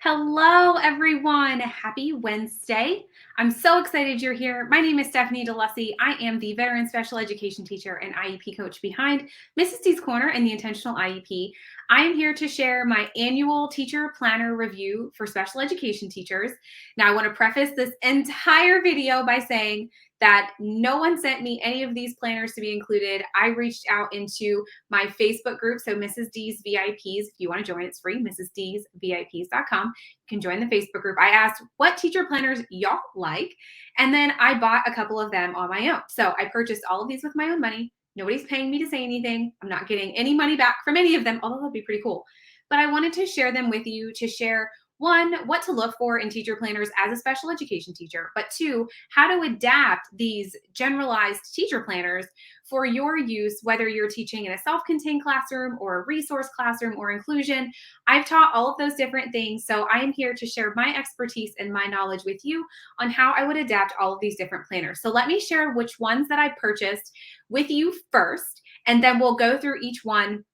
Hello, everyone. Happy Wednesday. I'm so excited you're here. My name is Stephanie DeLussy. I am the veteran special education teacher and IEP coach behind Mrs. D's Corner and the Intentional IEP. I am here to share my annual teacher planner review for special education teachers. Now, I want to preface this entire video by saying that no one sent me any of these planners to be included. I reached out into my Facebook group, so Mrs. D's VIPs. If you want to join, it's free, mrsdsvips.com. You can join the Facebook group. I asked what teacher planners y'all like, and then I bought a couple of them on my own. So I purchased all of these with my own money. Nobody's paying me to say anything. I'm not getting any money back from any of them, although that'd be pretty cool. But I wanted to share them with you to share one, what to look for in teacher planners as a special education teacher, but two, how to adapt these generalized teacher planners for your use, whether you're teaching in a self-contained classroom or a resource classroom or inclusion. I've taught all of those different things, so I am here to share my expertise and my knowledge with you on how I would adapt all of these different planners. So let me share which ones that I purchased with you first, and then we'll go through each one.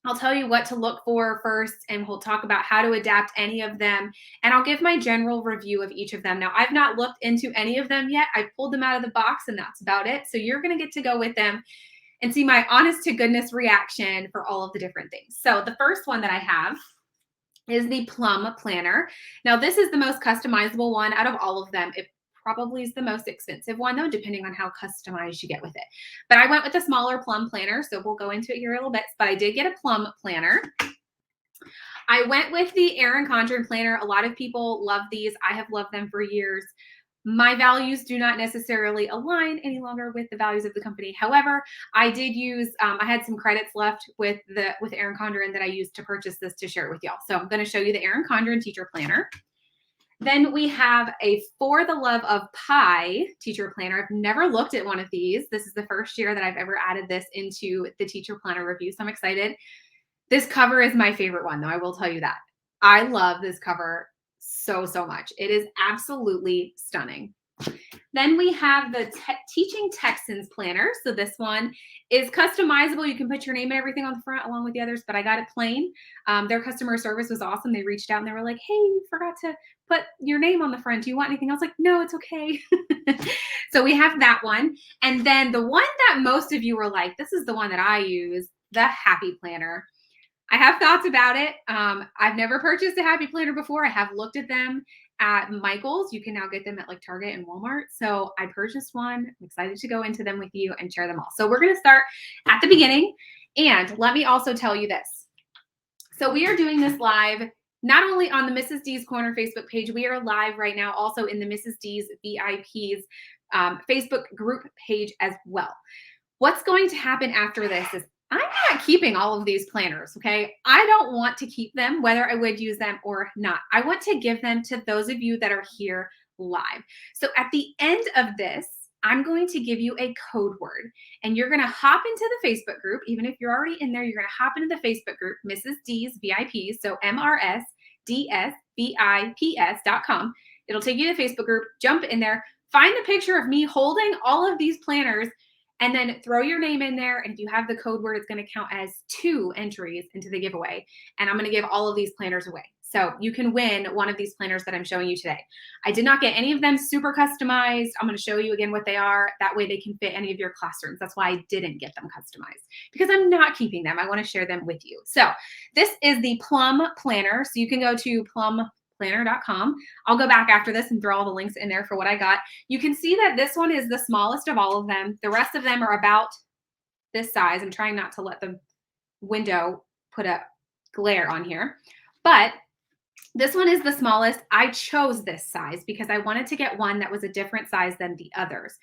I'll tell you what to look for first, and we'll talk about how to adapt any of them. And I'll give my general review of each of them. Now, I've not looked into any of them yet. I pulled them out of the box, and that's about it. So you're going to get to go with them and see my honest to goodness reaction for all of the different things. So the first one that I have is the Plum Planner. Now, this is the most customizable one out of all of them. It probably is the most expensive one, though, depending on how customized you get with it. But I went with a smaller Plum Planner, so we'll go into it here a little bit. But I did get a Plum Planner. I went with the Erin Condren planner. A lot of people love these. I have loved them for years. My values do not necessarily align any longer with the values of the company. However, I did use, I had some credits left with Erin Condren that I used to purchase this to share it with y'all. So I'm going to show you the Erin Condren teacher planner. Then we have a For the Love of Pie teacher planner. I've never looked at one of these. This is the first year that I've ever added this into the teacher planner review, so I'm excited. This cover is my favorite one, though. I will tell you that. I love this cover so much. It is absolutely stunning. Then we have the Teaching Texans planner. So this one is customizable. You can put your name and everything on the front along with the others, but I got it plain. Their customer service was awesome. They reached out and they were like, hey, you forgot to put your name on the front. Do you want anything? I was like, no, it's okay. So we have that one. And then the one that most of you were like, this is the one that I use, the Happy Planner. I have thoughts about it. I've never purchased a Happy Planner before. I have looked at them at Michael's. You can now get them at like Target and Walmart. So I purchased one. I'm excited to go into them with you and share them all. So we're going to start at the beginning. And let me also tell you this. So we are doing this live not only on the Mrs. D's Corner Facebook page, we are live right now also in the Mrs. D's VIPs Facebook group page as well. What's going to happen after this is I'm not keeping all of these planners, okay? I don't want to keep them, whether I would use them or not. I want to give them to those of you that are here live. So at the end of this, I'm going to give you a code word, and you're going to hop into the Facebook group. Even if you're already in there, you're going to hop into the Facebook group, Mrs. D's VIPs, so mrsdsvips.com. It'll take you to the Facebook group. Jump in there, find the picture of me holding all of these planners, and then throw your name in there. And if you have the code word, it's going to count as 2 entries into the giveaway. And I'm going to give all of these planners away. So you can win one of these planners that I'm showing you today. I did not get any of them super customized. I'm going to show you again what they are. That way they can fit any of your classrooms. That's why I didn't get them customized, because I'm not keeping them. I want to share them with you. So this is the Plum Planner. So you can go to plumplanner.com. I'll go back after this and throw all the links in there for what I got. You can see that this one is the smallest of all of them. The rest of them are about this size. I'm trying not to let the window put a glare on here, but this one is the smallest. I chose this size because I wanted to get one that was a different size than the others.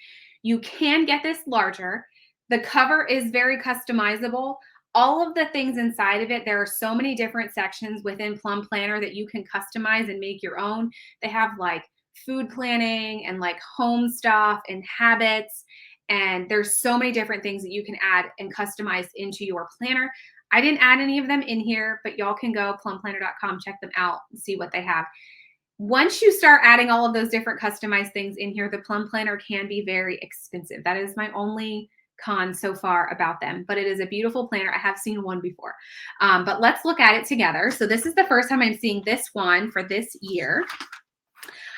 You can get this larger. The cover is very customizable. All of the things inside of it, there are so many different sections within Plum Planner that you can customize and make your own. They have like food planning and like home stuff and habits. And there's so many different things that you can add and customize into your planner. I didn't add any of them in here, but y'all can go plumplanner.com, check them out and see what they have. Once you start adding all of those different customized things in here, the Plum Planner can be very expensive. That is my only cons so far about them, but it is a beautiful planner. I have seen one before, but let's look at it together. So this is the first time I'm seeing this one for this year.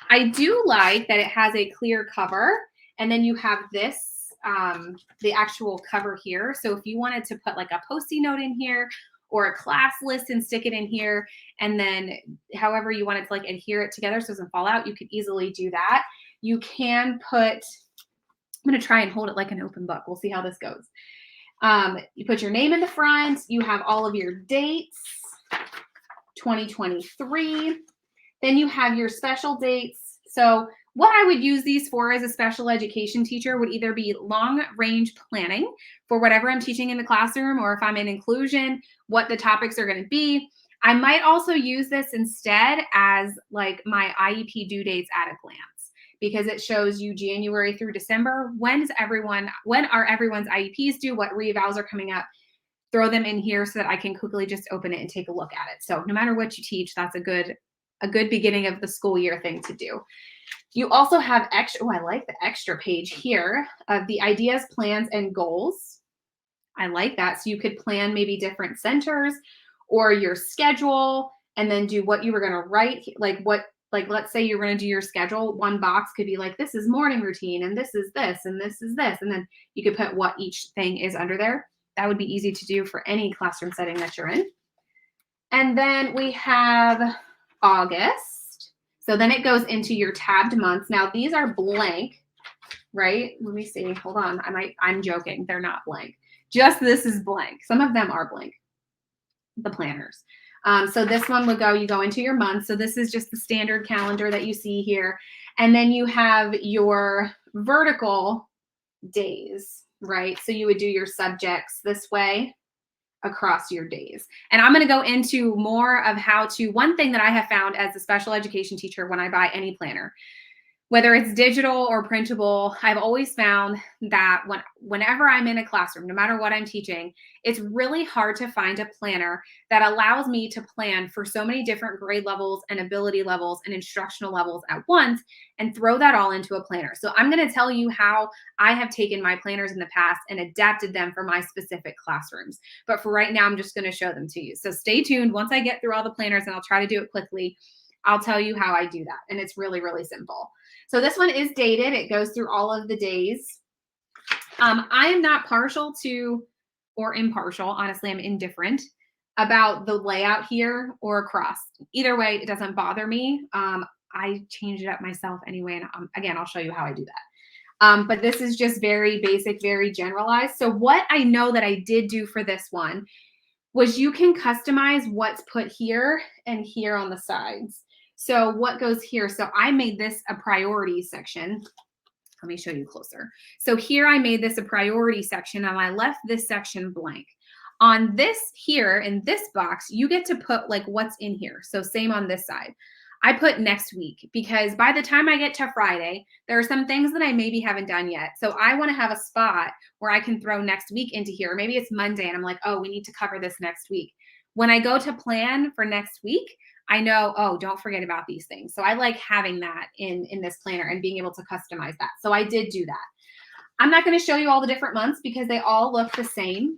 I do like that it has a clear cover, and then you have this, the actual cover here. So if you wanted to put like a Post-it note in here or a class list and stick it in here, and then however you wanted to like adhere it together so it doesn't fall out, you could easily do that. You can put, I'm going to try and hold it like an open book. We'll see how this goes. You put your name in the front. You have all of your dates, 2023. Then you have your special dates. So what I would use these for as a special education teacher would either be long range planning for whatever I'm teaching in the classroom, or if I'm in inclusion, what the topics are going to be. I might also use this instead as like my IEP due dates at a glance, because it shows you January through December. When are everyone's IEPs due? What reevals are coming up? Throw them in here so that I can quickly just open it and take a look at it. So no matter what you teach, that's a good beginning of the school year thing to do. You also have extra, I like the extra page here of the ideas, plans, and goals. I like that. So you could plan maybe different centers or your schedule, and then do what you were going to write. Like let's say you're going to do your schedule. One box could be like, this is morning routine, and this is this, and this is this. And then you could put what each thing is under there. That would be easy to do for any classroom setting that you're in. And then we have August. So then it goes into your tabbed months. Now these are blank, right? Let me see. Hold on. I'm joking. They're not blank. Just this is blank. Some of them are blank, the planners. So this one would go, you go into your month. So this is just the standard calendar that you see here. And then you have your vertical days, right? So you would do your subjects this way across your days. And I'm going to go into more of how to, one thing that I have found as a special education teacher when I buy any planner, whether it's digital or printable, I've always found that whenever I'm in a classroom, no matter what I'm teaching, it's really hard to find a planner that allows me to plan for so many different grade levels and ability levels and instructional levels at once and throw that all into a planner. So I'm going to tell you how I have taken my planners in the past and adapted them for my specific classrooms. But for right now, I'm just going to show them to you. So stay tuned. Once I get through all the planners, and I'll try to do it quickly, I'll tell you how I do that. And it's really, really simple. So this one is dated. It goes through all of the days. I am not partial to or impartial. Honestly, I'm indifferent about the layout here or across. Either way, it doesn't bother me. I change it up myself anyway. And again, I'll show you how I do that. But this is just very basic, very generalized. So what I know that I did do for this one was you can customize what's put here and here on the sides. So what goes here? So I made this a priority section. Let me show you closer. So here I made this a priority section, and I left this section blank. On this here in this box, you get to put like what's in here. So same on this side. I put next week because by the time I get to Friday, there are some things that I maybe haven't done yet. So I want to have a spot where I can throw next week into here. Maybe it's Monday and I'm like, oh, we need to cover this next week. When I go to plan for next week, I know, oh, don't forget about these things. So I like having that in this planner and being able to customize that. So I did do that. I'm not going to show you all the different months because they all look the same.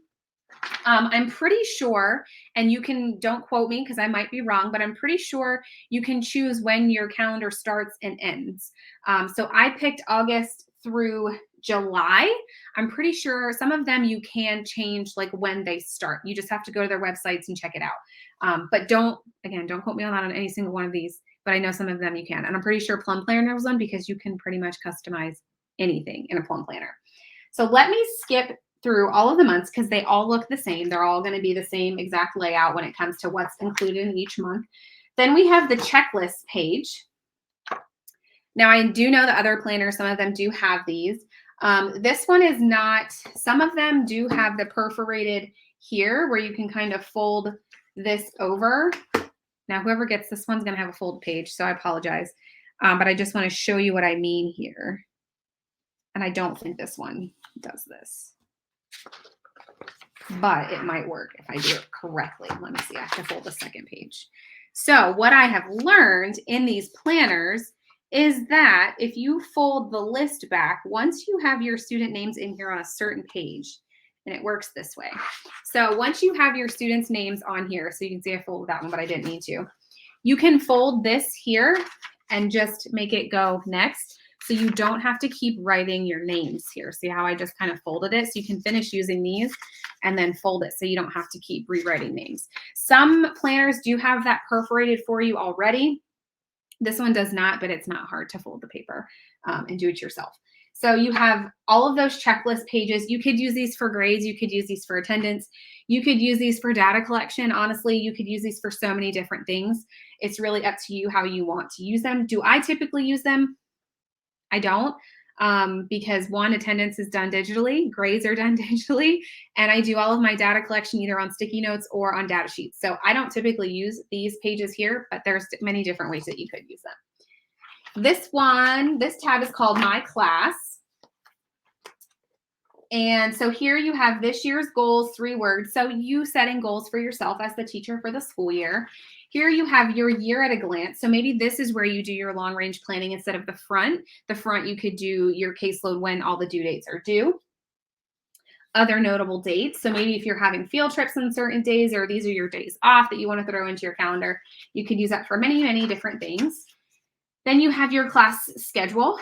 I'm pretty sure, and you can, don't quote me because I might be wrong, but I'm pretty sure you can choose when your calendar starts and ends. So I picked August through July. I'm pretty sure some of them you can change like when they start. You just have to go to their websites and check it out. But don't quote me on that on any single one of these, but I know some of them you can. And I'm pretty sure Plum Planner was one because you can pretty much customize anything in a Plum Planner. So let me skip through all of the months because they all look the same. They're all going to be the same exact layout when it comes to what's included in each month. Then we have the checklist page. Now I do know the other planners, some of them do have these. This one is not, some of them do have the perforated here where you can kind of fold this over. Now whoever gets this one's going to have a fold page, so I apologize. But I just want to show you what I mean here. And I don't think this one does this, but it might work if I do it correctly. Let me see, I have to fold the second page. So what I have learned in these planners is that if you fold the list back, once you have your student names in here on a certain page, and it works this way. So once you have your students' names on here, so you can see I folded that one, but I didn't need to. You can fold this here and just make it go next. So you don't have to keep writing your names here. See how I just kind of folded it? So you can finish using these and then fold it so you don't have to keep rewriting names. Some planners do have that perforated for you already. This one does not, but it's not hard to fold the paper and do it yourself. So you have all of those checklist pages. You could use these for grades. You could use these for attendance. You could use these for data collection. Honestly, you could use these for so many different things. It's really up to you how you want to use them. Do I typically use them? I don't, because one, attendance is done digitally, grades are done digitally, and I do all of my data collection either on sticky notes or on data sheets. So I don't typically use these pages here, but there's many different ways that you could use them. This tab is called My Class. And so here you have this year's goals, 3 words. So you setting goals for yourself as the teacher for the school year. Here you have your year at a glance. So maybe this is where you do your long range planning instead of the front. The front, you could do your caseload when all the due dates are due. Other notable dates. So maybe if you're having field trips on certain days, or these are your days off that you want to throw into your calendar, you could use that for many, many different things. Then you have your class schedule,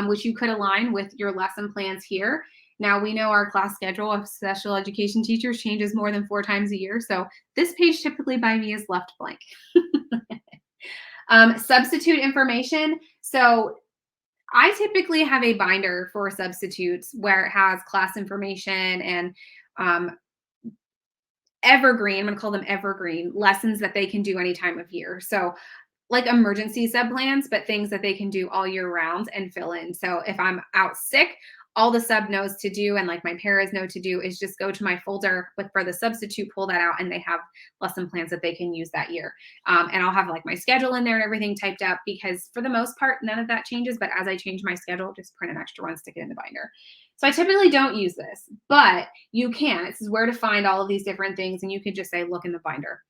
which you could align with your lesson plans here. Now we know our class schedule of special education teachers changes more than 4 times a year. So this page typically by me is left blank. Substitute information. So I typically have a binder for substitutes where it has class information and evergreen, I'm going to call them evergreen lessons that they can do any time of year. So like emergency sub plans, but things that they can do all year round and fill in. So if I'm out sick, all the sub knows to do, and like my paras know to do, is just go to my folder for the substitute, pull that out, and they have lesson plans that they can use that year. And I'll have like my schedule in there and everything typed up, because for the most part, none of that changes. But as I change my schedule, just print an extra one, stick it in the binder. So I typically don't use this, but you can. This is where to find all of these different things, and you can just say, look in the binder.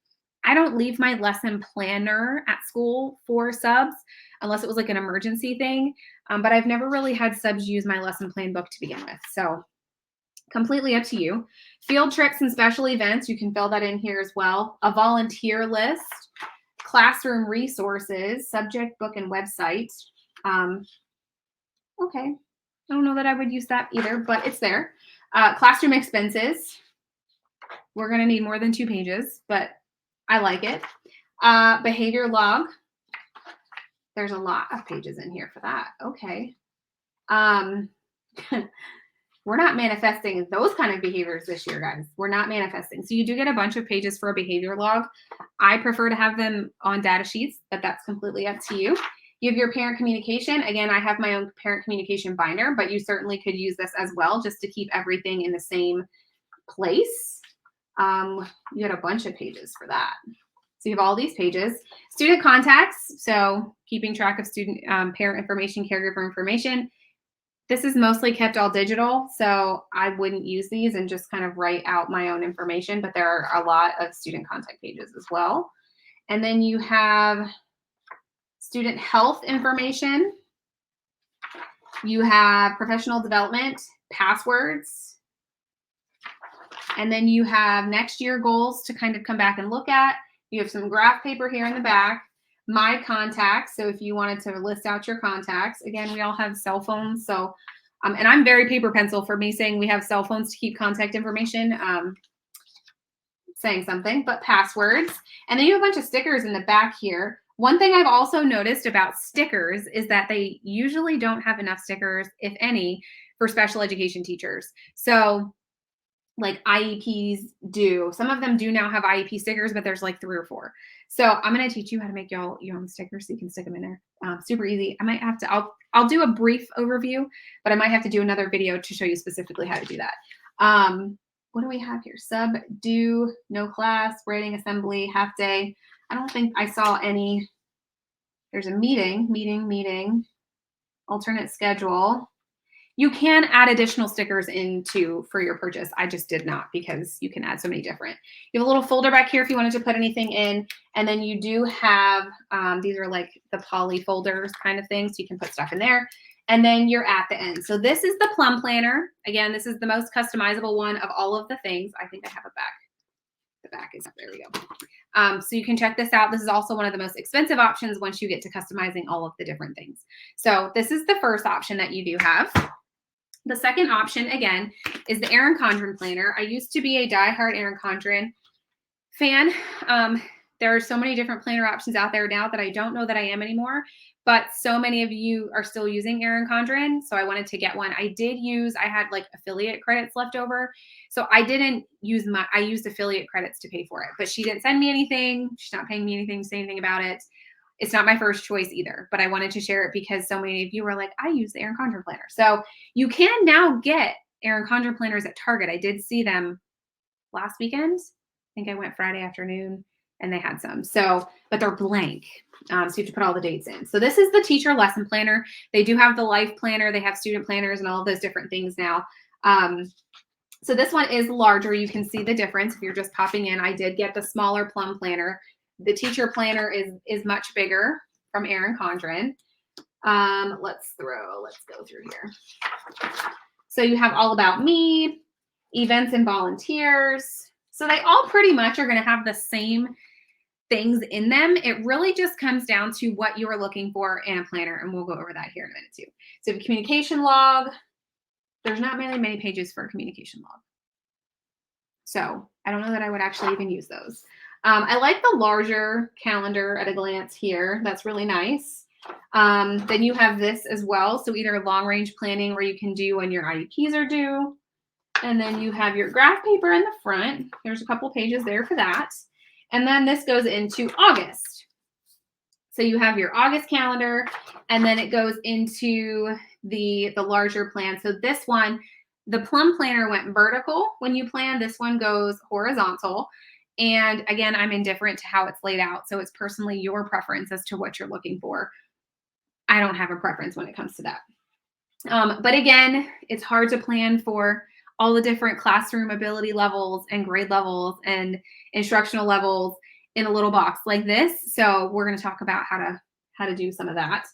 I don't leave my lesson planner at school for subs unless it was like an emergency thing. But I've never really had subs use my lesson plan book to begin with. So completely up to you. Field trips and special events, you can fill that in here as well. A volunteer list, classroom resources, subject book and website. Okay, I don't know that I would use that either, but it's there. Classroom expenses. We're going to need more than 2 pages, but I like it. Behavior log. There's a lot of pages in here for that. Okay. We're not manifesting those kind of behaviors this year, guys. We're not manifesting. So you do get a bunch of pages for a behavior log. I prefer to have them on data sheets, but that's completely up to you. You have your parent communication. Again, I have my own parent communication binder, but you certainly could use this as well just to keep everything in the same place. You had a bunch of pages for that. So you have all these pages. Student contacts, so keeping track of student parent information, caregiver information. This is mostly kept all digital, so I wouldn't use these and just kind of write out my own information, but there are a lot of student contact pages as well. And then you have student health information. You have professional development, passwords. And then you have next year goals to kind of come back and look at. You have some graph paper here in the back. My contacts. So if you wanted to list out your contacts, again, we all have cell phones. So, and I'm very paper pencil for me saying we have cell phones to keep contact information, saying something, but passwords. And then you have a bunch of stickers in the back here. One thing I've also noticed about stickers is that they usually don't have enough stickers, if any, for special education teachers. So like IEPs do. Some of them do now have IEP stickers, but there's like 3 or 4. So I'm going to teach you how to make your own stickers so you can stick them in there. Super easy. I might have to, I'll do a brief overview, but I might have to do another video to show you specifically how to do that. What do we have here? Sub, due, no class, writing assembly, half day. I don't think I saw any. There's a meeting, alternate schedule. You can add additional stickers for your purchase. I just did not because you can add so many different. You have a little folder back here if you wanted to put anything in. And then you do have, these are like the poly folders kind of thing. So you can put stuff in there. And then you're at the end. So this is the Plum Planner. Again, this is the most customizable one of all of the things. I think I have a back. The back is up. There we go. So you can check this out. This is also one of the most expensive options once you get to customizing all of the different things. So this is the first option that you do have. The second option, again, is the Erin Condren planner. I used to be a diehard Erin Condren fan. There are so many different planner options out there now that I don't know that I am anymore, but so many of you are still using Erin Condren, so I wanted to get one. I had like affiliate credits left over, so I used affiliate credits to pay for it, but she didn't send me anything. She's not paying me anything to say anything about it. It's not my first choice either, but I wanted to share it because so many of you were like, I use the Erin Condren planner. So you can now get Erin Condren planners at Target. I did see them last weekend. I think I went Friday afternoon and they had some. So, but they're blank. So you have to put all the dates in. So this is the teacher lesson planner. They do have the life planner. They have student planners and all of those different things now. So this one is larger. You can see the difference if you're just popping in. I did get the smaller Plum Planner. The teacher planner is much bigger from Erin Condren. Let's go through here. So you have all about me, events and volunteers. So they all pretty much are going to have the same things in them. It really just comes down to what you are looking for in a planner, and we'll go over that here in a minute too. So the communication log, there's not many pages for a communication log. So I don't know that I would actually even use those. I like the larger calendar at a glance here. That's really nice. Then you have this as well. So either long range planning where you can do when your IEPs are due. And then you have your graph paper in the front. There's a couple pages there for that. And then this goes into August. So you have your August calendar, and then it goes into the larger plan. So this one, the Plum Planner went vertical when you plan. This one goes horizontal. And again, I'm indifferent to how it's laid out. So it's personally your preference as to what you're looking for. I don't have a preference when it comes to that. But again, it's hard to plan for all the different classroom ability levels and grade levels and instructional levels in a little box like this. So we're going to talk about how to do some of that.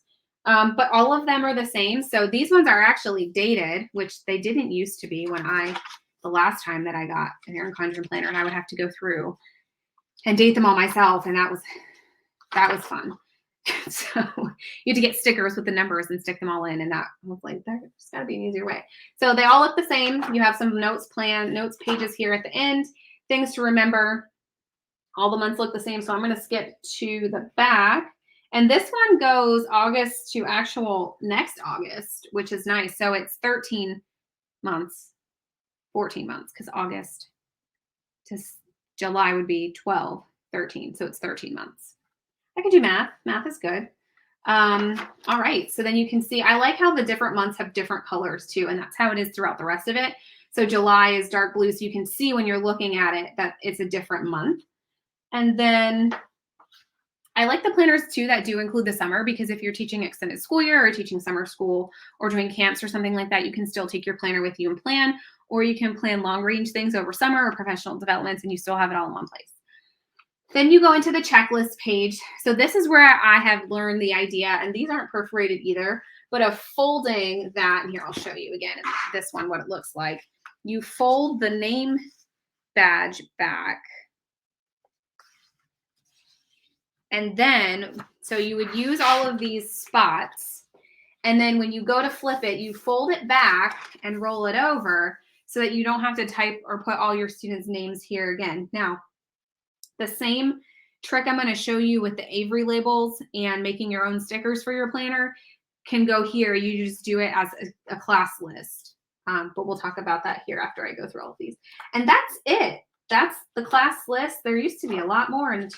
But all of them are the same. So these ones are actually dated, which they didn't used to be the last time that I got an Erin Condren planner, and I would have to go through and date them all myself. And that was fun. So you had to get stickers with the numbers and stick them all in. And that was like, there's gotta be an easier way. So they all look the same. You have some notes pages here at the end, things to remember. All the months look the same. So I'm going to skip to the back. And this one goes August to actual next August, which is nice. So it's 13 months, 14 months, because August to July would be 12, 13. So it's 13 months. I can do math. Math is good. All right. So then you can see, I like how the different months have different colors too. And that's how it is throughout the rest of it. So July is dark blue. So you can see when you're looking at it that it's a different month. And then I like the planners too that do include the summer, because if you're teaching extended school year or teaching summer school or doing camps or something like that, you can still take your planner with you and plan, or you can plan long range things over summer or professional developments and you still have it all in one place. Then you go into the checklist page. So this is where I have learned the idea, and these aren't perforated either, but of folding that, and here I'll show you again in this one what it looks like. You fold the name badge back. And then, so you would use all of these spots, and then when you go to flip it, you fold it back and roll it over so that you don't have to type or put all your students' names here again. Now, the same trick I'm going to show you with the Avery labels and making your own stickers for your planner can go here. You just do it as a class list. But we'll talk about that here after I go through all of these. And that's it. That's the class list. There used to be a lot more, and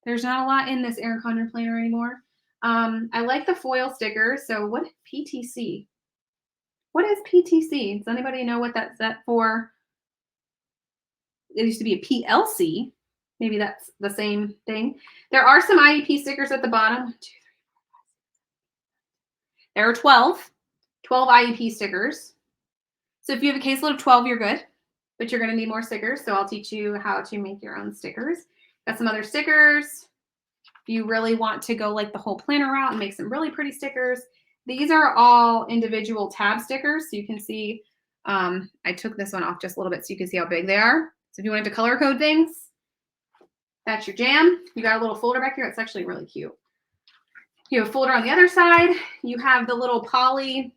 there's not a lot in this Erin Condren planner anymore. I like the foil stickers. So what PTC? What is PTC? Does anybody know what that's set for? It used to be a PLC. Maybe that's the same thing. There are some IEP stickers at the bottom. 1, 2, 3, 4, 5, 6, 7, 8, 9, 10. There are 12 12 IEP stickers. So if you have a caseload of 12, you're good, but you're going to need more stickers. So I'll teach you how to make your own stickers. Got some other stickers. If you really want to go like the whole planner route and make some really pretty stickers, these are all individual tab stickers. So you can see, I took this one off just a little bit so you can see how big they are. So if you wanted to color code things, that's your jam. You got a little folder back here. It's actually really cute. You have a folder on the other side. You have the little poly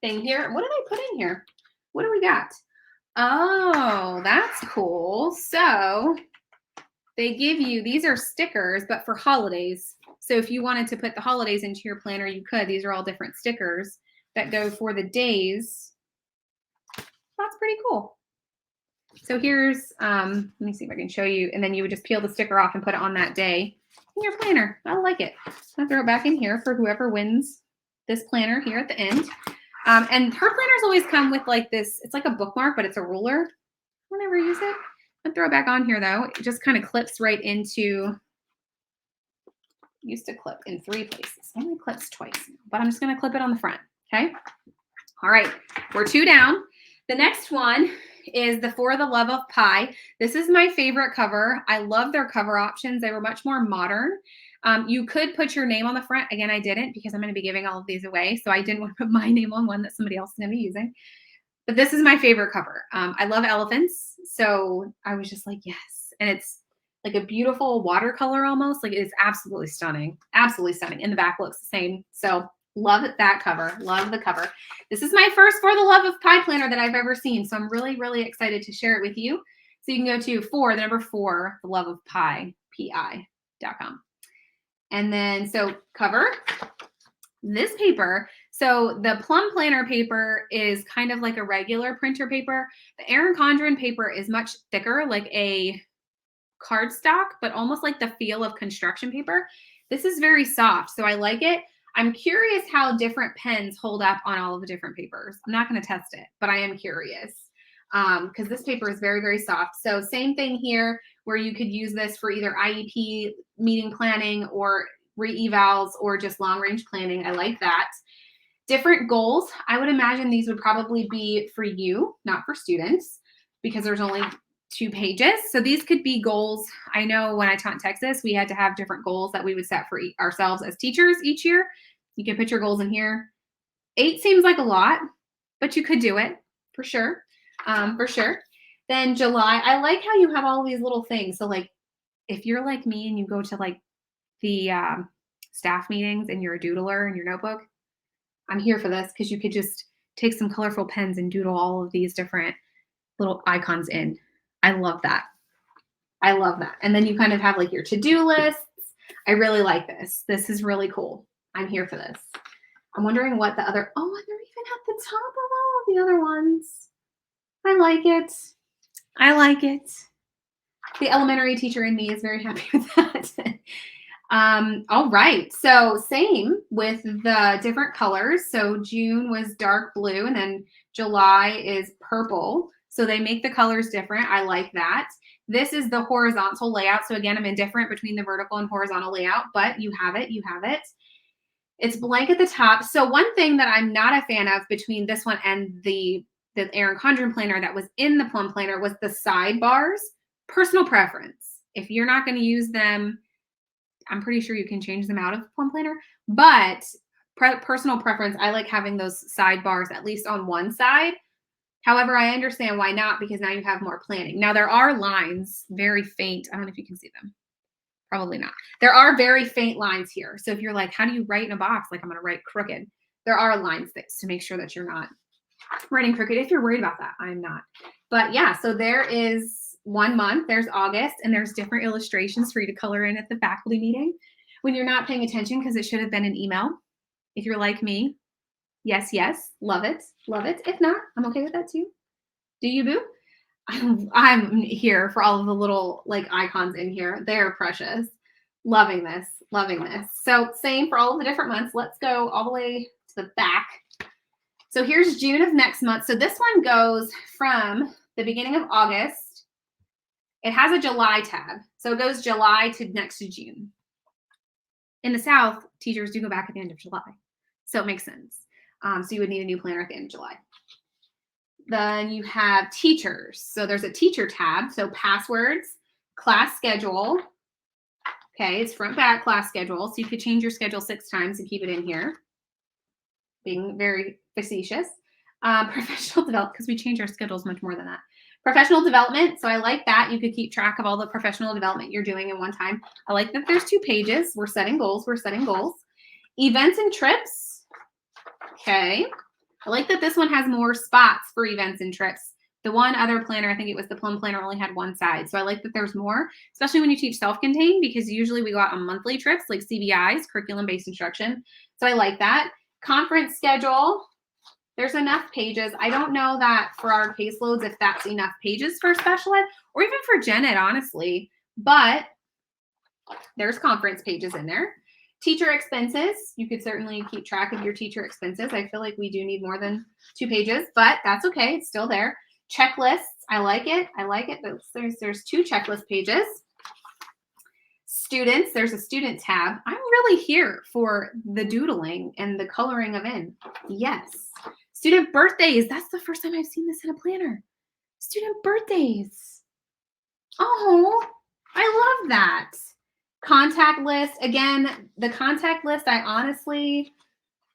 thing here. What did I put in here? What do we got? Oh, that's cool. So they give you, these are stickers, but for holidays. So if you wanted to put the holidays into your planner, you could. These are all different stickers that go for the days. That's pretty cool. So here's, let me see if I can show you. And then you would just peel the sticker off and put it on that day in your planner. I like it. I'll throw it back in here for whoever wins this planner here at the end. And her planners always come with like this, it's like a bookmark, but it's a ruler. I'll never use it. I'll throw it back on here though. It just kind of clips right into, used to clip in 3 places. Only clips twice, but I'm just going to clip it on the front. Okay. All right. We're 2 down. The next one is the For the Love of Pie. This is my favorite cover. I love their cover options. They were much more modern. You could put your name on the front. Again, I didn't because I'm going to be giving all of these away. So I didn't want to put my name on one that somebody else is going to be using. But this is my favorite cover. I love elephants. So I was just like, yes. And it's like a beautiful watercolor almost. Like it's absolutely stunning. Absolutely stunning. And the back looks the same. So love that cover. Love the cover. This is my first For the Love of Pie planner that I've ever seen. So I'm really, really excited to share it with you. So you can go to the number 4, the love of pie, pi.com. And then, so cover, this paper. So the Plum Planner paper is kind of like a regular printer paper. The Erin Condren paper is much thicker, like a cardstock, but almost like the feel of construction paper. This is very soft, so I like it. I'm curious how different pens hold up on all of the different papers. I'm not going to test it, but I am curious because this paper is very, very soft. So same thing here where you could use this for either IEP meeting planning or re-evals or just long range planning. I like that. Different goals. I would imagine these would probably be for you, not for students, because there's only 2 pages. So these could be goals. I know when I taught in Texas, we had to have different goals that we would set for ourselves as teachers each year. You can put your goals in here. 8 seems like a lot, but you could do it for sure. For sure. Then July, I like how you have all these little things. So like if you're like me and you go to like the staff meetings and you're a doodler in your notebook, I'm here for this because you could just take some colorful pens and doodle all of these different little icons in. I love that. I love that. And then you kind of have like your to-do lists. I really like this. This is really cool. I'm here for this. I'm wondering what the other, oh, and they're even at the top of all of the other ones. I like it. I like it. The elementary teacher in me is very happy with that. All right. So same with the different colors. So June was dark blue and then July is purple. So they make the colors different. I like that. This is the horizontal layout. So again, I'm indifferent between the vertical and horizontal layout, but you have it. You have it. It's blank at the top. So one thing that I'm not a fan of between this one and the Erin Condren planner that was in the Plum Planner was the sidebars. Personal preference. If you're not going to use them, I'm pretty sure you can change them out of the Plum Planner, but personal preference, I like having those sidebars at least on one side. However, I understand why not, because now you have more planning. Now there are lines, very faint. I don't know if you can see them. Probably not. There are very faint lines here. So if you're like, how do you write in a box? Like I'm going to write crooked. There are lines to make sure that you're not writing crooked. If you're worried about that, I'm not. But yeah, so there is 1 month. There's August, and there's different illustrations for you to color in at the faculty meeting when you're not paying attention because it should have been an email. If you're like me, yes, yes, love it, love it. If not, I'm okay with that too. Do you, boo? I'm here for all of the little like icons in here. They're precious. Loving this, loving this. So same for all of the different months. Let's go all the way to the back. So here's June of next month. So this one goes from the beginning of August. It has a July tab. So it goes July to next to June. In the South, teachers do go back at the end of July. So it makes sense. So you would need a new planner at the end of July. Then you have teachers. So there's a teacher tab. So passwords, class schedule. Okay, it's front back class schedule. So you could change your schedule 6 times and keep it in here. Being very facetious. Professional development, because we change our schedules much more than that. Professional development. So I like that. You could keep track of all the professional development you're doing in one time. I like that there's 2 pages. We're setting goals. We're setting goals. Events and trips. Okay. I like that this one has more spots for events and trips. The one other planner, I think it was the Plum Planner, only had 1 side. So I like that there's more, especially when you teach self-contained, because usually we go out on monthly trips like CBIs, curriculum-based instruction. So I like that. Conference schedule. There's enough pages. I don't know that for our caseloads, if that's enough pages for special ed or even for gen ed, honestly, but there's conference pages in there. Teacher expenses. You could certainly keep track of your teacher expenses. I feel like we do need more than 2 pages, but that's okay. It's still there. Checklists. I like it. I like it. But there's 2 checklist pages. Students. There's a student tab. I'm really here for the doodling and the coloring of in. Yes. Student birthdays. That's the first time I've seen this in a planner. Student birthdays. Oh, I love that. Contact list. Again, the contact list, I honestly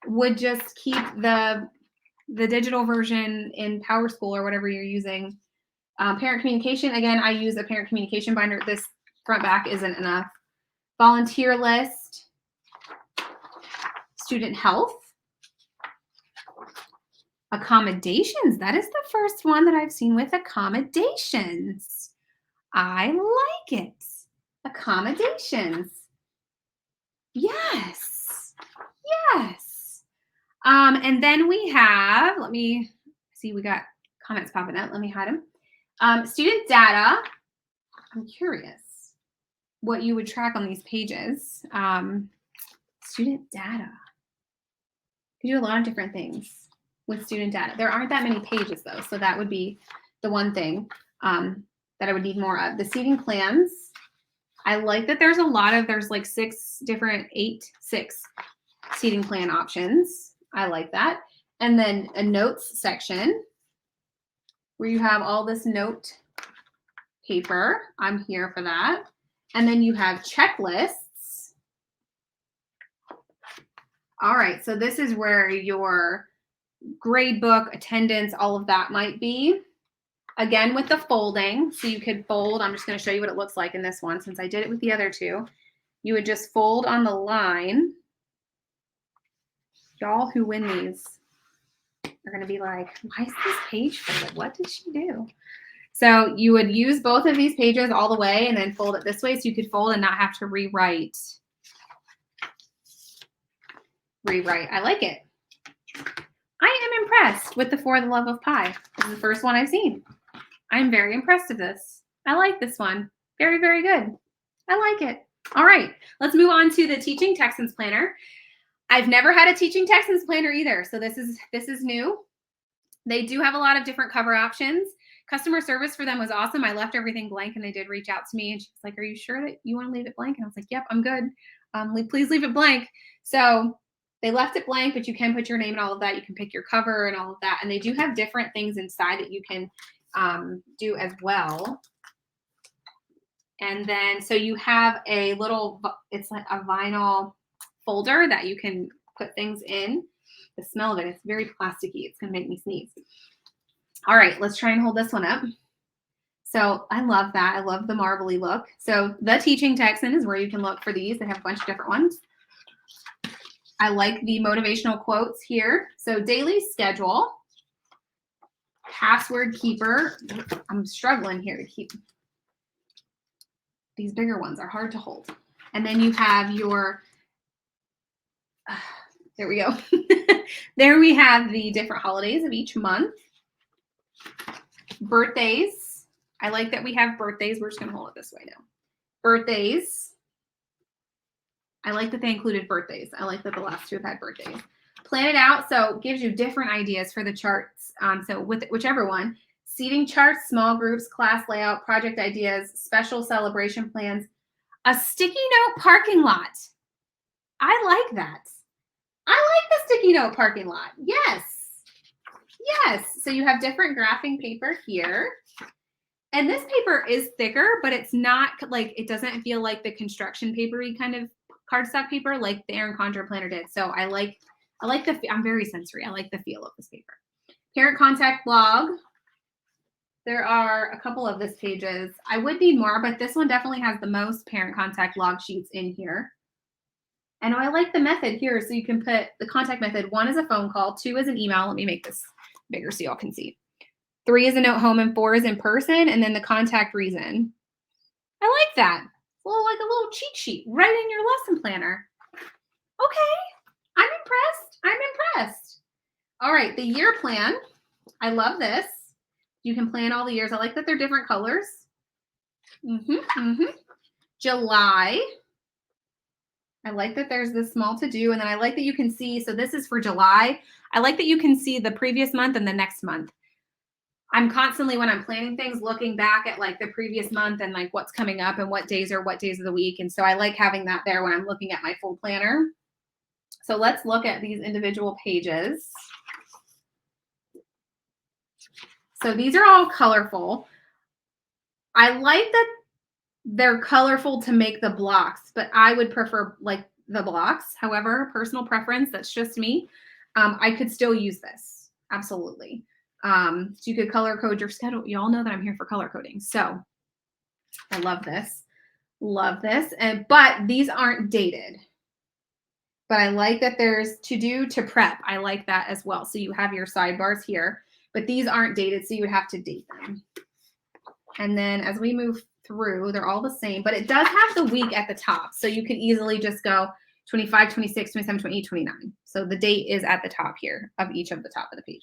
would just keep the digital version in PowerSchool or whatever you're using. Parent communication. Again, I use a parent communication binder. This front back isn't enough. Volunteer list. Student health. Accommodations. That is the first one that I've seen with accommodations. I like it. Accommodations. Yes. Yes. And then we have, let me see, we got comments popping up. Let me hide them. Student data. I'm curious what you would track on these pages. Student data. You do a lot of different things with student data. There aren't that many pages though, so that would be the one thing that I would need more of. The seating plans. I like that there's like 6 seating plan options. I like that. And then a notes section where you have all this note paper. I'm here for that. And then you have checklists. All right, so this is where your grade book, attendance, all of that might be. Again, with the folding, so you could fold. I'm just going to show you what it looks like in this one since I did it with the other 2. You would just fold on the line. Y'all who win these are going to be like, why is this page folded? What did she do? So you would use both of these pages all the way and then fold it this way so you could fold and not have to rewrite. I like it. I am impressed with the For the Love of Pie. This is the first one I've seen. I'm very impressed with this. I like this one. Very, very good. I like it. All right, let's move on to the Teaching Texans planner. I've never had a Teaching Texans planner either, so this is new. They do have a lot of different cover options. Customer service for them was awesome. I left everything blank and they did reach out to me and she was like, are you sure that you want to leave it blank? And I was like, yep, I'm good. Please leave it blank. So they left it blank, but you can put your name and all of that. You can pick your cover and all of that. And they do have different things inside that you can do as well. And then, so you have a little, it's like a vinyl folder that you can put things in. The smell of it, it's very plasticky. It's going to make me sneeze. All right, let's try and hold this one up. So I love that. I love the marbly look. So the Teaching Texan is where you can look for these. They have a bunch of different ones. I like the motivational quotes here. So daily schedule, password keeper. I'm struggling here to keep. These bigger ones are hard to hold. And then you have your, there we go. There we have the different holidays of each month. Birthdays. I like that we have birthdays. We're just going to hold it this way now. Birthdays. I like that they included birthdays. I like that the last 2 have had birthdays. Plan it out. So it gives you different ideas for the charts. So with whichever one. Seating charts, small groups, class layout, project ideas, special celebration plans, a sticky note parking lot. I like that. I like the sticky note parking lot. Yes. Yes. So you have different graphing paper here. And this paper is thicker, but it's not like, it doesn't feel like the construction papery kind of cardstock paper like the Erin Condren planner did. So I like I'm very sensory. I like the feel of this paper. Parent contact blog. There are a couple of this pages. I would need more, but this one definitely has the most parent contact log sheets in here. And I like the method here. So you can put the contact method. 1 is a phone call, 2 is an email. Let me make this bigger so y'all can see. 3 is a note home, and 4 is in person, and then the contact reason. I like that. Like a little cheat sheet right in your lesson planner. Okay, I'm impressed. All right, the year plan. I love this. You can plan all the years. I like that they're different colors. July. I like that there's this small to do, and then I like that you can see, so this is for July. I like that you can see the previous month and the next month. I'm constantly, when I'm planning things, looking back at like the previous month and like what's coming up and what days are what days of the week. And so I like having that there when I'm looking at my full planner. So let's look at these individual pages. So these are all colorful. I like that they're colorful to make the blocks, but I would prefer like the blocks. However, personal preference, that's just me. I could still use this. Absolutely. So you could color code your schedule. You all know that I'm here for color coding. So I love this. But these aren't dated. But I like that there's to do to prep. I like that as well. So you have your sidebars here, but these aren't dated. So you would have to date them. And then as we move through, they're all the same, but it does have the week at the top. So you can easily just go 25, 26, 27, 28, 29. So the date is at the top here of each of the top of the pages.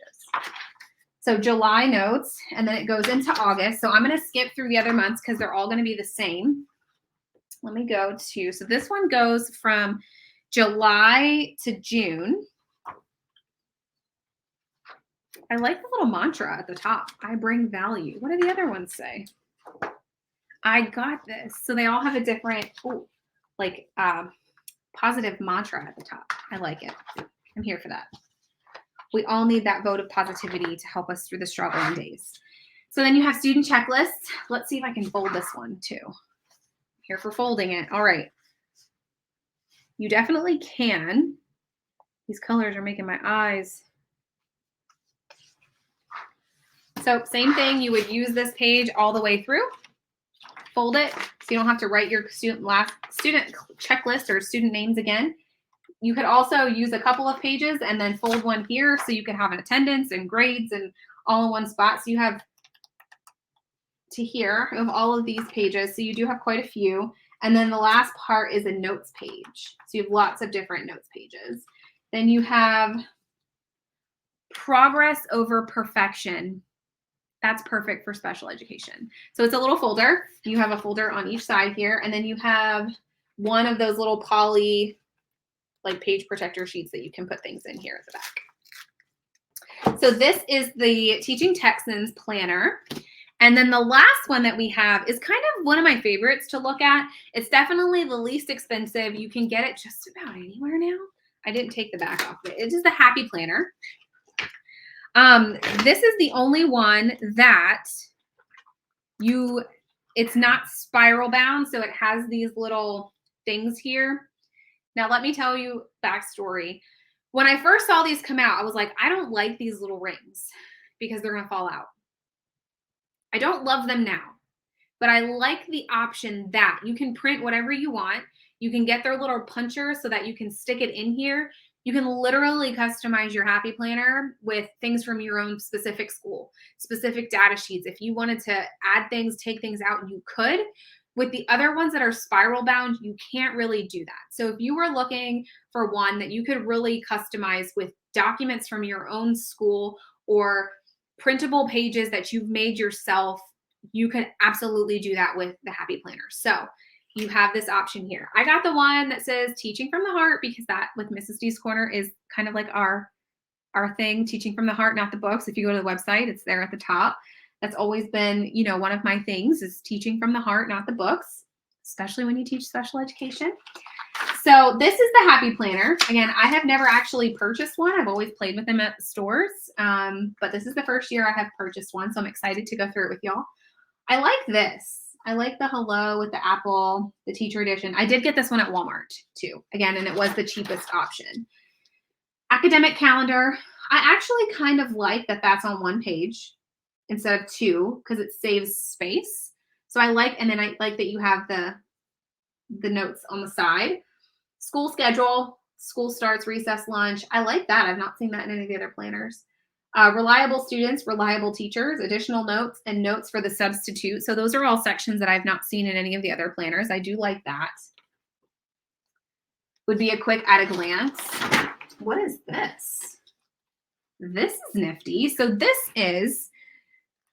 So July notes, and then it goes into August. So I'm going to skip through the other months because they're all going to be the same. Let me go to, so this one goes from July to June. I like the little mantra at the top. I bring value. What do the other ones say? I got this. So they all have a different, positive mantra at the top. I like it. I'm here for that. We all need that vote of positivity to help us through the struggling days. So then you have student checklists. Let's see if I can fold this one too. I'm here for folding it. All right. You definitely can. These colors are making my eyes. So same thing, you would use this page all the way through. Fold it so you don't have to write your student checklist or student names again. You could also use a couple of pages and then fold one here so you can have an attendance and grades and all in one spot. So you have to here of all of these pages. So you do have quite a few. And then the last part is a notes page. So you have lots of different notes pages. Then you have progress over perfection. That's perfect for special education. So it's a little folder. You have a folder on each side here. And then you have one of those little poly like page protector sheets that you can put things in here at the back. So this is the Teaching Texans planner. And then the last one that we have is kind of one of my favorites to look at. It's definitely the least expensive. You can get it just about anywhere now. I didn't take the back off of it. It is the Happy Planner. This is the only one that it's not spiral bound. So it has these little things here. Now, let me tell you backstory. When I first saw these come out, I was like, I don't like these little rings because they're going to fall out. I don't love them now, but I like the option that you can print whatever you want. You can get their little puncher so that you can stick it in here. You can literally customize your Happy Planner with things from your own specific school, specific data sheets. If you wanted to add things, take things out, you could. With the other ones that are spiral bound, you can't really do that. So if you were looking for one that you could really customize with documents from your own school or printable pages that you've made yourself, you can absolutely do that with the Happy Planner. So you have this option here. I got the one that says Teaching from the Heart because that with Mrs. D's Corner is kind of like our thing, Teaching from the Heart, not the books. If you go to the website, it's there at the top. That's always been, one of my things is teaching from the heart, not the books, especially when you teach special education. So this is the Happy Planner. Again, I have never actually purchased one. I've always played with them at the stores. But this is the first year I have purchased one. So I'm excited to go through it with y'all. I like this. I like the hello with the apple, the teacher edition. I did get this one at Walmart too. Again, and it was the cheapest option. Academic calendar. I actually kind of like that that's on one page instead of two because it saves space. So I like, and then I like that you have the notes on the side. School schedule, school starts, recess, lunch. I like that. I've not seen that in any of the other planners. Reliable students, reliable teachers, additional notes, and notes for the substitute. So those are all sections that I've not seen in any of the other planners. I do like that. Would be a quick at a glance. What is this? This is nifty. So this is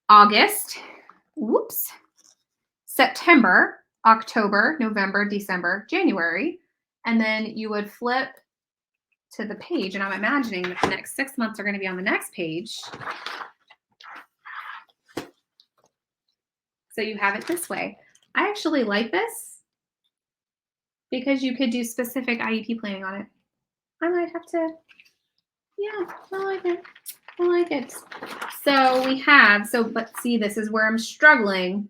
August, September, October, November, December, January. And then you would flip to the page, and I'm imagining that the next 6 months are going to be on the next page. So you have it this way. I actually like this because you could do specific IEP planning on it. I might have to, yeah, I like it. I like it. So we have, but see, this is where I'm struggling.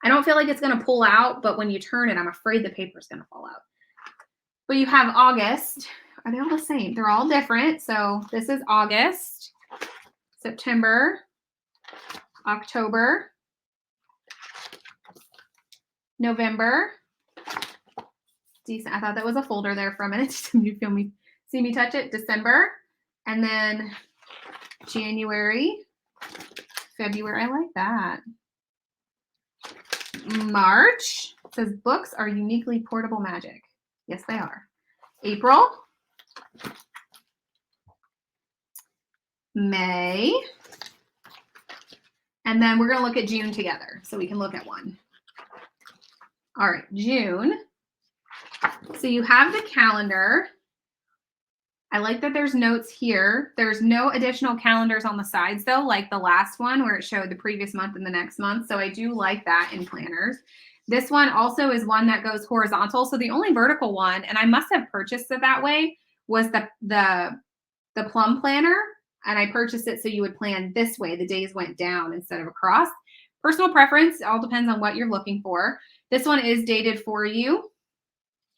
I don't feel like it's going to pull out, but when you turn it, I'm afraid the paper is going to fall out. But you have August. Are they all the same? They're all different. So this is August, September, October, November, December. I thought that was a folder there for a minute. You see me touch it? December, and then January, February. I like that. March. It says books are uniquely portable magic. Yes, they are. April, May, and then we're going to look at June together so we can look at one. All right, June. So you have the calendar. I like that there's notes here. There's no additional calendars on the sides though, like the last one where it showed the previous month and the next month. So I do like that in planners. This one also is one that goes horizontal. So the only vertical one, and I must have purchased it that way, was the Plum Planner. And I purchased it so you would plan this way. The days went down instead of across. Personal preference, it all depends on what you're looking for. This one is dated for you.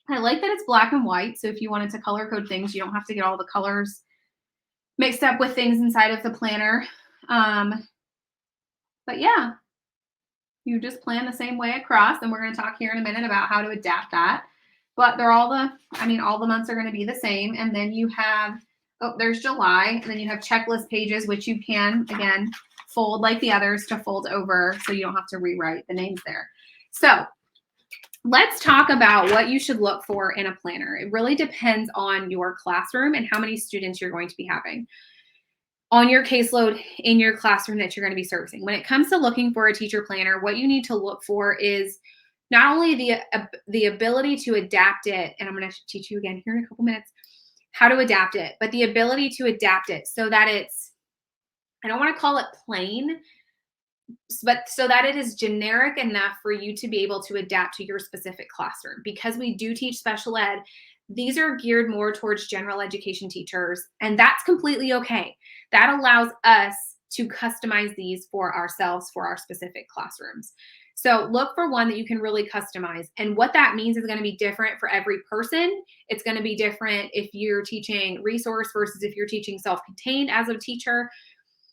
I like that it's black and white. So if you wanted to color code things, you don't have to get all the colors mixed up with things inside of the planner. But yeah. You just plan the same way across, and we're going to talk here in a minute about how to adapt that. But all the months are going to be the same. And then you have, there's July, and then you have checklist pages, which you can, again, fold like the others to fold over so you don't have to rewrite the names there. So let's talk about what you should look for in a planner. It really depends on your classroom and how many students you're going to be having on your caseload in your classroom that you're going to be servicing. When it comes to looking for a teacher planner, what you need to look for is not only the ability to adapt it, and I'm going to teach you again here in a couple minutes how to adapt it, but the ability to adapt it so that it's, I don't want to call it plain, but so that it is generic enough for you to be able to adapt to your specific classroom. Because we do teach special ed, these are geared more towards general education teachers, and that's completely okay. That allows us to customize these for ourselves for our specific classrooms. So look for one that you can really customize. And what that means is going to be different for every person. It's going to be different if you're teaching resource versus if you're teaching self-contained as a teacher.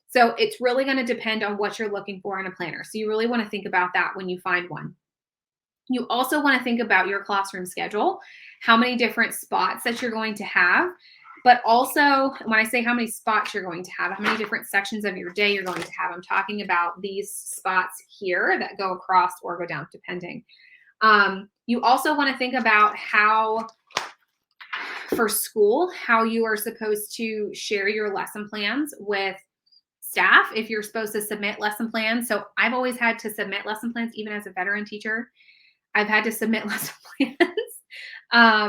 So it's really going to depend on what you're looking for in a planner. So you really want to think about that when you find one. You also want to think about your classroom schedule, how many different spots that you're going to have, but also when I say how many spots you're going to have, how many different sections of your day you're going to have, I'm talking about these spots here that go across or go down depending. You also want to think about how, for school, how you are supposed to share your lesson plans with staff if you're supposed to submit lesson plans. So I've always had to submit lesson plans, even as a veteran teacher. I've had to submit lesson plans.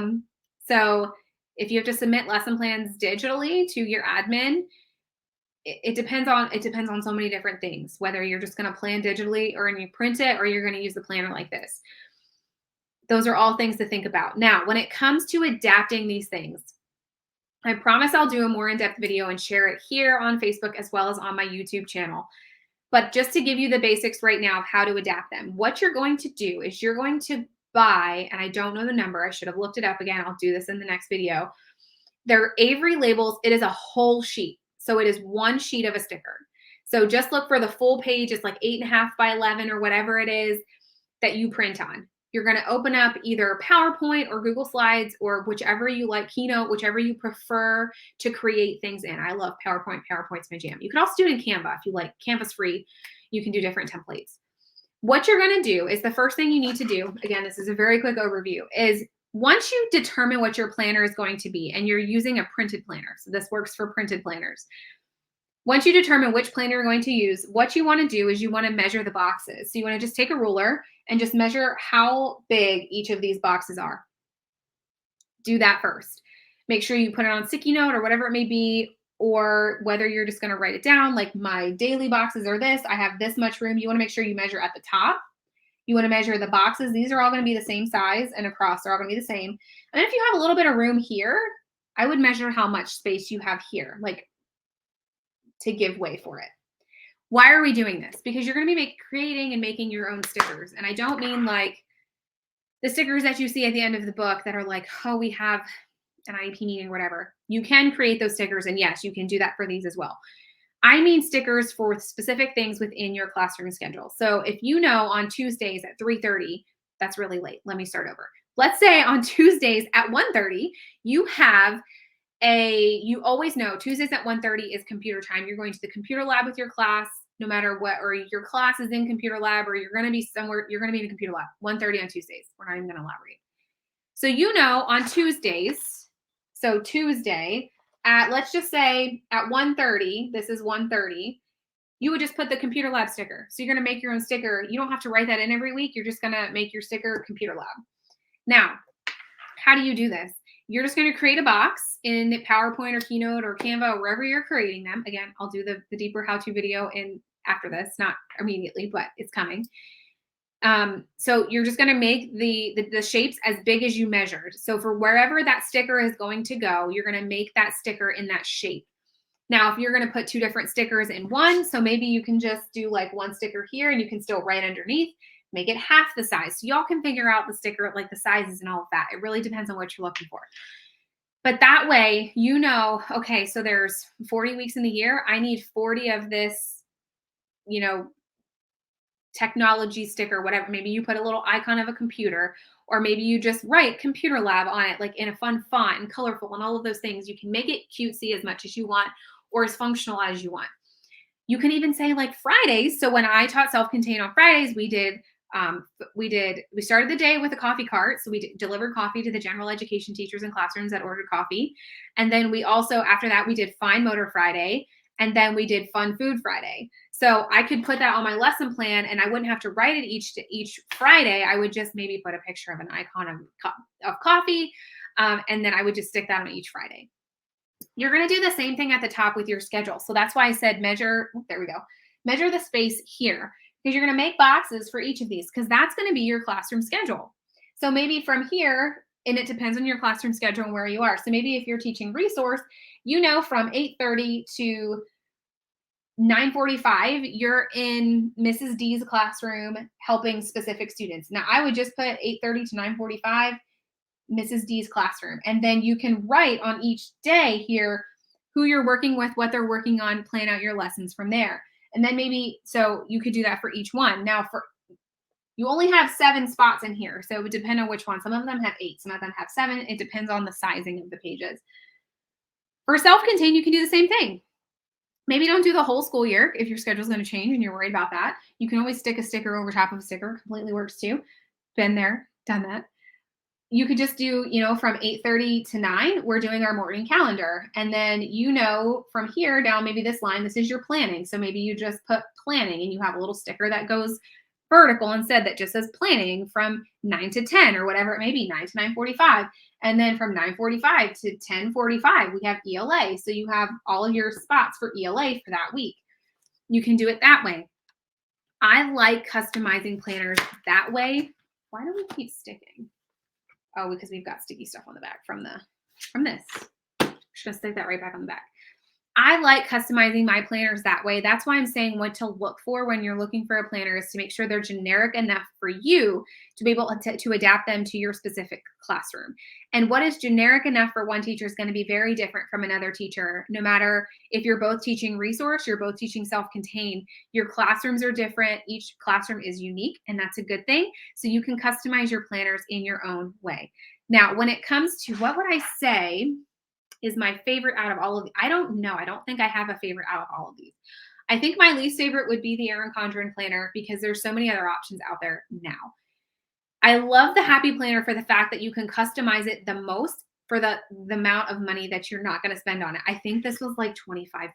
So if you have to submit lesson plans digitally to your admin, it depends on so many different things, whether you're just going to plan digitally or you print it or you're going to use the planner like this. Those are all things to think about. Now, when it comes to adapting these things, I promise I'll do a more in-depth video and share it here on Facebook as well as on my YouTube channel. But just to give you the basics right now of how to adapt them, what you're going to do is you're going to buy, and I don't know the number, I should have looked it up again. I'll do this in the next video. They're Avery labels. It is a whole sheet. So it is one sheet of a sticker. So just look for the full page. It's like 8.5 by 11 or whatever it is that you print on. You're going to open up either PowerPoint or Google Slides or whichever you like, Keynote, whichever you prefer to create things in. I love PowerPoint. PowerPoint's my jam. You can also do it in Canva if you like. Canva's free. You can do different templates. What you're going to do is the first thing you need to do, again, this is a very quick overview, is once you determine what your planner is going to be, and you're using a printed planner, so this works for printed planners. Once you determine which planner you're going to use, what you want to do is you want to measure the boxes. So you want to just take a ruler and just measure how big each of these boxes are. Do that first. Make sure you put it on sticky note or whatever it may be, or whether you're just going to write it down, like my daily boxes are this, I have this much room. You want to make sure you measure at the top. You want to measure the boxes. These are all going to be the same size, and across they're all going to be the same. And if you have a little bit of room here, I would measure how much space you have here, like to give way for it. Why are we doing this? Because you're going to be creating and making your own stickers. And I don't mean like the stickers that you see at the end of the book that are like, oh, we have an IEP meeting or whatever. You can create those stickers, and yes, you can do that for these as well. I mean stickers for specific things within your classroom schedule. So if you know on Tuesdays at 3:30, that's really late. Let me start over. Let's say on Tuesdays at 1:30, you have you always know Tuesdays at 1:30 is computer time. You're going to the computer lab with your class, no matter what, or your class is in computer lab, or you're going to be somewhere, you're going to be in a computer lab, 1:30 on Tuesdays. We're not even going to elaborate. So you know on Tuesdays, so Tuesday at, let's just say at 1:30, this is 1:30, you would just put the computer lab sticker. So you're going to make your own sticker. You don't have to write that in every week. You're just going to make your sticker computer lab. Now, how do you do this? You're just going to create a box in PowerPoint or Keynote or Canva or wherever you're creating them. Again, I'll do the deeper how-to video after this, not immediately, but it's coming. So you're just going to make the shapes as big as you measured. So for wherever that sticker is going to go, you're going to make that sticker in that shape. Now, if you're going to put two different stickers in one, so maybe you can just do like one sticker here and you can still write underneath, make it half the size. So y'all can figure out the sticker, like the sizes and all of that. It really depends on what you're looking for. But that way, you know, okay, so there's 40 weeks in the year. I need 40 of this, you know, technology sticker, whatever. Maybe you put a little icon of a computer, or maybe you just write computer lab on it, like in a fun font and colorful and all of those things. You can make it cutesy as much as you want or as functional as you want. You can even say like Fridays. So when I taught self-contained on Fridays, we started the day with a coffee cart. So we delivered coffee to the general education teachers and classrooms that ordered coffee. And then we also, after that, we did Fine Motor Friday. And then we did Fun Food Friday. So I could put that on my lesson plan and I wouldn't have to write it each Friday. I would just maybe put a picture of an icon of coffee. And then I would just stick that on each Friday. You're going to do the same thing at the top with your schedule. So that's why I said measure the space here, because you're going to make boxes for each of these, because that's going to be your classroom schedule. So maybe from here, and it depends on your classroom schedule and where you are. So maybe if you're teaching resource, you know, from 8:30 to 9:45, you're in Mrs. D's classroom helping specific students. Now I would just put 8:30 to 9:45, Mrs. D's classroom. And then you can write on each day here who you're working with, what they're working on, plan out your lessons from there. And then maybe, so you could do that for each one. Now you only have 7 spots in here. So it would depend on which one. Some of them have 8, some of them have 7. It depends on the sizing of the pages. For self-contained, you can do the same thing. Maybe don't do the whole school year if your schedule is going to change and you're worried about that. You can always stick a sticker over top of a sticker. Completely works too. Been there, done that. You could just do, you know, from 8:30 to 9, we're doing our morning calendar. And then, you know, from here down maybe this line, this is your planning. So maybe you just put planning and you have a little sticker that goes vertical instead that just says planning from 9 to 10 or whatever it may be, 9 to 9:45. And then from 9:45 to 10:45, we have ELA. So you have all of your spots for ELA for that week. You can do it that way. I like customizing planners that way. Why do we keep sticking? Oh, because we've got sticky stuff on the back from this. Just gonna stick that right back on the back. I like customizing my planners that way. That's why I'm saying what to look for when you're looking for a planner is to make sure they're generic enough for you to be able to adapt them to your specific classroom. And what is generic enough for one teacher is going to be very different from another teacher. No matter if you're both teaching resource, you're both teaching self-contained, your classrooms are different. Each classroom is unique, and that's a good thing. So you can customize your planners in your own way. Now, when it comes to what would I say is my favorite out of all of these. I don't know. I don't think I have a favorite out of all of these. I think my least favorite would be the Erin Condren planner because there's so many other options out there now. I love the Happy Planner for the fact that you can customize it the most for the amount of money that you're not going to spend on it. I think this was like $25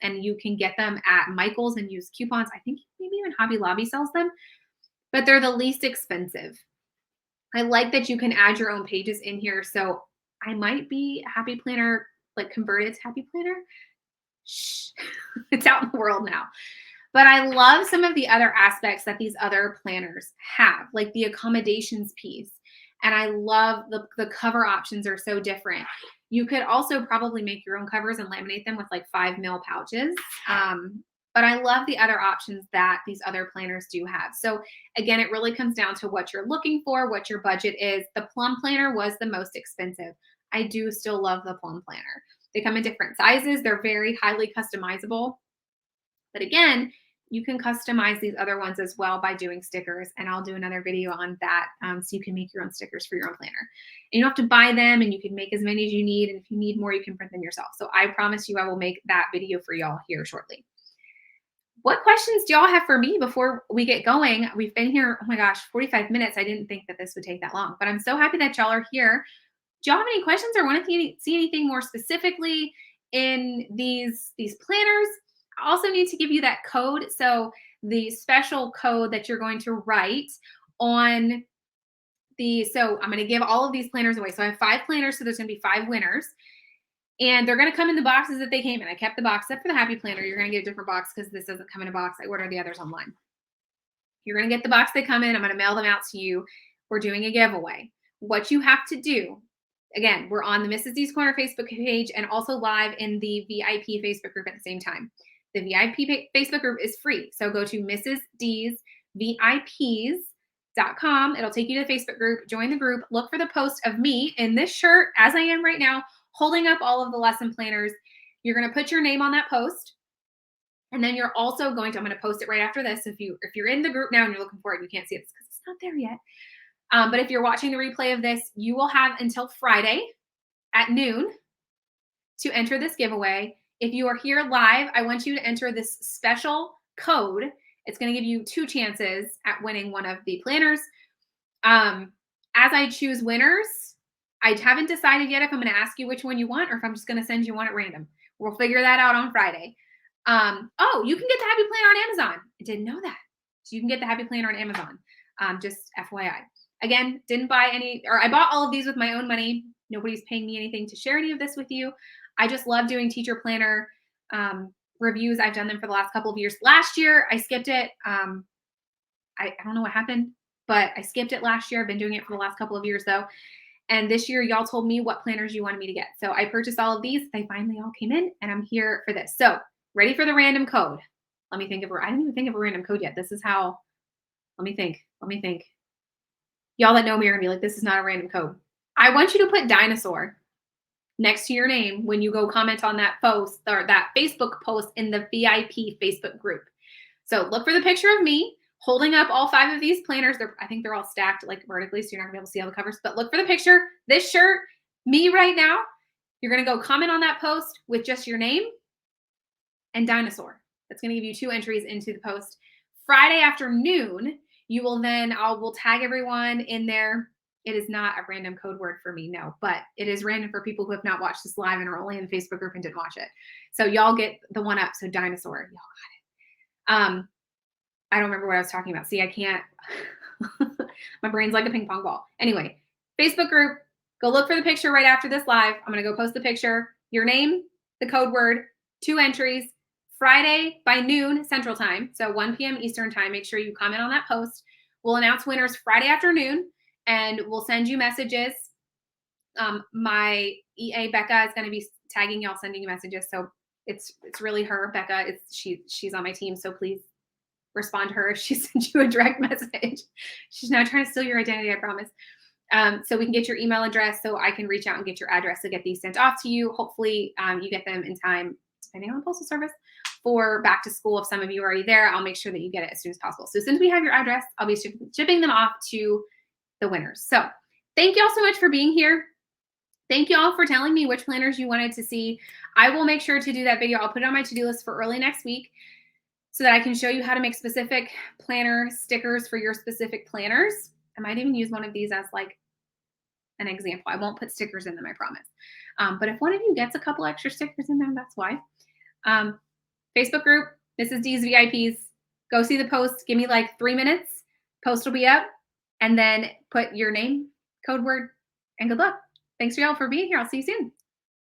and you can get them at Michael's and use coupons. I think maybe even Hobby Lobby sells them, but they're the least expensive. I like that you can add your own pages in here. So I might be Happy Planner, like converted to Happy Planner. Shh, it's out in the world now. But I love some of the other aspects that these other planners have, like the accommodations piece. And I love the cover options are so different. You could also probably make your own covers and laminate them with like 5 mil pouches. But I love the other options that these other planners do have. So again, it really comes down to what you're looking for, what your budget is. The Plum Planner was the most expensive. I do still love the Plum Planner. They come in different sizes. They're very highly customizable. But again, you can customize these other ones as well by doing stickers. And I'll do another video on that so you can make your own stickers for your own planner. And you don't have to buy them and you can make as many as you need. And if you need more, you can print them yourself. So I promise you I will make that video for y'all here shortly. What questions do y'all have for me before we get going? We've been here, oh my gosh, 45 minutes. I didn't think that this would take that long, but I'm so happy that y'all are here. Do y'all have any questions or want to see anything more specifically in these planners? I also need to give you that code. So the special code that you're going to write on so I'm going to give all of these planners away. So I have 5 planners, so there's going to be 5 winners. And they're going to come in the boxes that they came in. I kept the box, except for the Happy Planner. You're going to get a different box because this doesn't come in a box. I ordered the others online. You're going to get the box they come in. I'm going to mail them out to you. We're doing a giveaway. What you have to do, again, we're on the Mrs. D's Corner Facebook page and also live in the VIP Facebook group at the same time. The VIP Facebook group is free. So go to mrsdsvips.com. It'll take you to the Facebook group. Join the group. Look for the post of me in this shirt, as I am right now, holding up all of the lesson planners. You're going to put your name on that post. And then you're also going to, I'm going to post it right after this. If you're in the group now and you're looking for it, you can't see it because it's not there yet. But if you're watching the replay of this, you will have until Friday at noon to enter this giveaway. If you are here live, I want you to enter this special code. It's going to give you 2 chances at winning one of the planners. As I choose winners, I haven't decided yet if I'm going to ask you which one you want or if I'm just going to send you one at random. We'll figure that out on Friday. Oh, you can get the Happy Planner on Amazon. I didn't know that. So you can get the Happy Planner on Amazon. Just FYI. Again, didn't buy any, or I bought all of these with my own money. Nobody's paying me anything to share any of this with you. I just love doing teacher planner reviews. I've done them for the last couple of years. Last year, I skipped it. I don't know what happened, but I skipped it last year. I've been doing it for the last couple of years though. And this year, y'all told me what planners you wanted me to get. So I purchased all of these. They finally all came in and I'm here for this. So ready for the random code. I didn't even think of a random code yet. This is how, let me think. Y'all that know me are gonna be like, this is not a random code. I want you to put dinosaur next to your name when you go comment on that post or that Facebook post in the VIP Facebook group. So look for the picture of me holding up all 5 of these planners. I think they're all stacked like vertically, so you're not gonna be able to see all the covers, but look for the picture, this shirt, me right now. You're gonna go comment on that post with just your name and dinosaur. That's gonna give you 2 entries into the post. Friday afternoon, you will then, we'll tag everyone in there. It is not a random code word for me, no, but it is random for people who have not watched this live and are only in the Facebook group and didn't watch it. So y'all get the one up. So dinosaur, y'all got it. I don't remember what I was talking about. See, I can't, my brain's like a ping pong ball. Anyway, Facebook group, go look for the picture right after this live. I'm going to go post the picture, your name, the code word, 2 entries, Friday by noon Central Time. So 1 p.m. Eastern Time. Make sure you comment on that post. We'll announce winners Friday afternoon. and we'll send you messages. My EA Becca is going to be tagging y'all, sending you messages. So it's really her, Becca. She's on my team. So please respond to her if she sends you a direct message. She's not trying to steal your identity, I promise. So we can get your email address so I can reach out and get your address to get these sent off to you. Hopefully you get them in time, depending on the postal service, for back to school. If some of you are already there, I'll make sure that you get it as soon as possible. So since we have your address, I'll be shipping them off to the winners. So thank you all so much for being here. Thank you all for telling me which planners you wanted to see. I will make sure to do that video. I'll put it on my to-do list for early next week so that I can show you how to make specific planner stickers for your specific planners. I might even use one of these as like an example. I won't put stickers in them, I promise. But if one of you gets a couple extra stickers in there, that's why. Facebook group, Mrs. D's VIPs. Go see the post. Give me like 3 minutes. Post will be up. And then put your name, code word, and good luck. Thanks for y'all for being here. I'll see you soon.